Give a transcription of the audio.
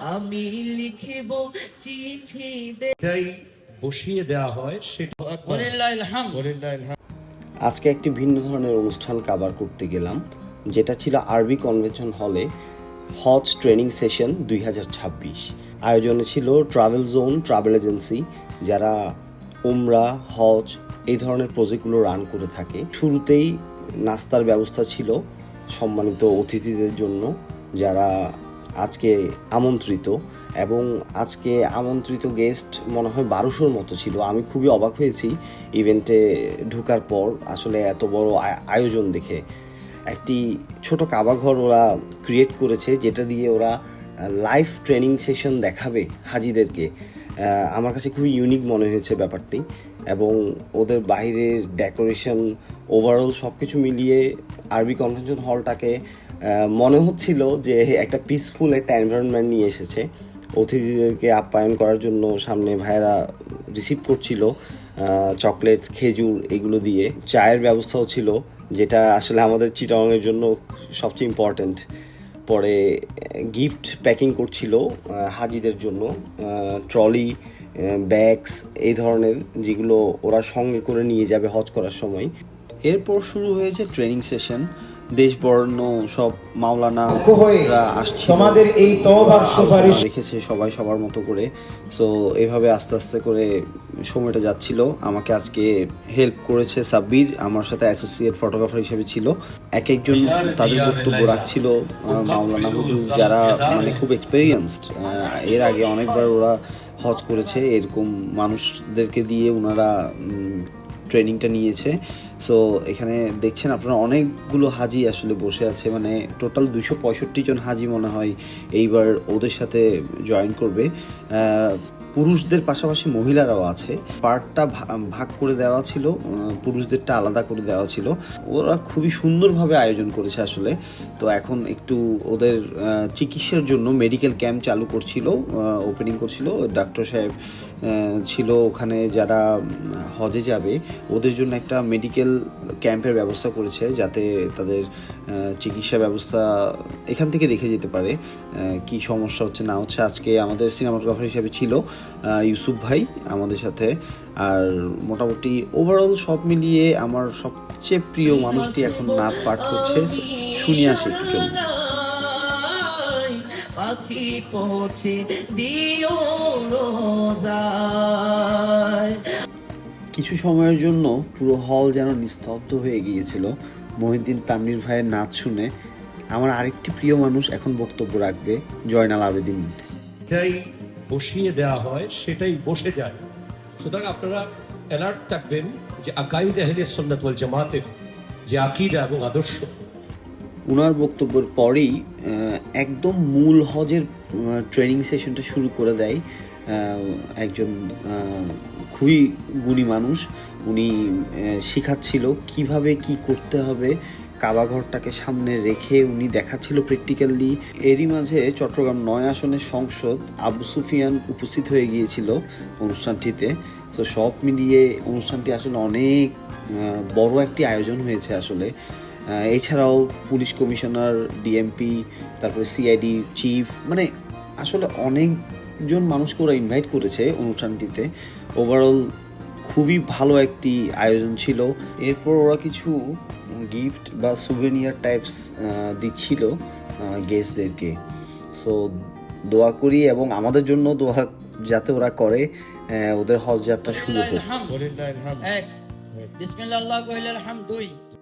আমি লিখিব চিঠি এটাই বসিয়ে দেওয়া হয় সেটা। আজকে একটি ভিন্ন ধরনের অনুষ্ঠান কাভার করতে গেলাম, যেটা ছিল আরবি কনভেনশন হলে হজ ট্রেনিং সেশন 2026। আয়োজনে ছিল ট্রাভেল জোন ট্রাভেল এজেন্সি, যারা উমরা, হজ এই ধরনের প্রজেক্টগুলো রান করে থাকে। শুরুতেই নাস্তার ব্যবস্থা ছিল সম্মানিত অতিথিদের জন্য, যারা আজকে আমন্ত্রিত, এবং আজকে আমন্ত্রিত গেস্ট মনে হয় 1200-র মতো ছিল। আমি খুবই অবাক হয়েছি ইভেন্টে ঢোকার পর, আসলে এত বড় আয়োজন দেখে। একটি ছোট কাবাঘর ওরা ক্রিয়েট করেছে, যেটা দিয়ে ওরা লাইভ ট্রেনিং সেশন দেখাবে হাজিদেরকে। আমার কাছে খুবই ইউনিক মনে হয়েছে ব্যাপারটি, এবং ওদের বাইরের ডেকোরেশন ওভারঅল সব কিছু মিলিয়ে আরবি কনভেনশন হলটাকে মনে হচ্ছিল যে একটা পিসফুল একটা এনভায়রনমেন্ট নিয়ে এসেছে। অতিথিদেরকে আপ্যায়ন করার জন্য সামনে ভাইয়েরা রিসিভ করছিল চকলেটস, খেজুর এগুলো দিয়ে। চায়ের ব্যবস্থাও ছিল, যেটা আসলে আমাদের চিটাগংয়ের জন্য সবচেয়ে ইম্পর্ট্যান্ট। পরে গিফট প্যাকিং করছিল হাজিদের জন্য, ট্রলি, ব্যাগস এই ধরনের, যেগুলো ওরা সঙ্গে করে নিয়ে যাবে হজ করার সময়। এরপর শুরু হয়েছে ট্রেনিং সেশন। দেশ বর্ণ সব মাওলানারা আসছে, তোমাদের এই তওবার সুপারিশ রেখেছে সবাই সবার মতো করে। সো এইভাবে আস্তে আস্তে করে সময়টা যাচ্ছিল। আমাকে আজকে হেল্প করেছে সাব্বির, আমার সাথে অ্যাসোসিয়েট ফটোগ্রাফার হিসেবে ছিল। এক একজন তাদের বক্তব্য রাখছিল মাওলানা হুজুর, যারা মানে খুব এক্সপেরিয়েন্সড, এর আগে অনেকবার ওরা হজ করেছে, এরকম মানুষদেরকে দিয়ে ওনারা ট্রেনিংটা নিয়েছে। সো এখানে দেখছেন আপনারা অনেকগুলো হাজি আসলে বসে আছে, মানে টোটাল 265 জন হাজি মনে হয় এইবার ওদের সাথে জয়েন করবে। পুরুষদের পাশাপাশি মহিলারাও আছে। পার্টটা ভাগ করে দেওয়া ছিল, পুরুষদেরটা আলাদা করে দেওয়া ছিল। ওরা খুবই সুন্দরভাবে আয়োজন করেছে আসলে। তো এখন একটু ওদের চিকিৎসার জন্য মেডিকেল ক্যাম্প চালু করছিল, ওপেনিং করছিল। ডাক্তার সাহেব ছিল ওখানে, যারা হজে যাবে ওদের জন্য একটা মেডিকেল ক্যাম্পের ব্যবস্থা করেছে, যাতে তাদের চিকিৎসা ব্যবস্থা এখান থেকে দেখে যেতে পারে কি সমস্যা হচ্ছে না হচ্ছে। আজকে আমাদের সিনেমাটোগ্রাফার হিসেবে ছিল ইউসুফ ভাই আমাদের সাথে। আর মোটামুটি ওভারঅল সব মিলিয়ে আমার সবচেয়ে প্রিয় মানুষটি এখন নাচ পাঠ করছে, শুনিয়ে আসি একটু চলুন। পাখি পৌঁছে দিও রোজায়। কিছু সময়ের জন্য পুরো হল যেন নিস্তব্ধ হয়ে গিয়েছিল মহিউদ্দিন তানভীর ভাইয়ের নাচ শুনে। আমার আরেকটি প্রিয় মানুষ এখন বক্তব্য রাখবে, জয়নাল আবেদিন। এটাই বসিয়ে দেওয়া হয় সেটাই বসে যায়। সুতরাং আপনারা অ্যালার্ট থাকবেন যে আকাইদে আহলে সুন্নাত ওয়াল জামাতের যে আকীদা এবং আদর্শ। ওনার বক্তব্যের পরেই একদম মূল হজের ট্রেনিং সেশনটা শুরু করে দেয় একজন খুবই গুণী মানুষ। উনি শেখাচ্ছিল কিভাবে কি করতে হবে, কাবাঘরটাকে সামনে রেখে উনি দেখাচ্ছিল প্র্যাকটিক্যালি। এরই মাঝে চট্টগ্রাম 9 আসনের সংসদ আবু সুফিয়ান উপস্থিত হয়ে গিয়েছিল অনুষ্ঠানটিতে। তো সব মিলিয়ে অনুষ্ঠানটি আসলে অনেক বড় একটি আয়োজন হয়েছে আসলে। এছাড়াও পুলিশ কমিশনার, ডিএমপি, তারপরে সিআইডি চিফ, মানে আসলে অনেকজন মানুষকে ওরা ইনভাইট করেছে অনুষ্ঠানটিতে। ওভারঅল খুবই ভালো একটি আয়োজন ছিল। এরপর ওরা কিছু গিফট বা সুভেনিয়ার টাইপস দিচ্ছিল গেস্টদেরকে। সো দোয়া করি, এবং আমাদের জন্য দোয়া যাতে ওরা করে, ওদের হজ যাত্রা শুরু হোক। বিসমিল্লাহ আল্লাহু আলহামদুলিল্লাহ 2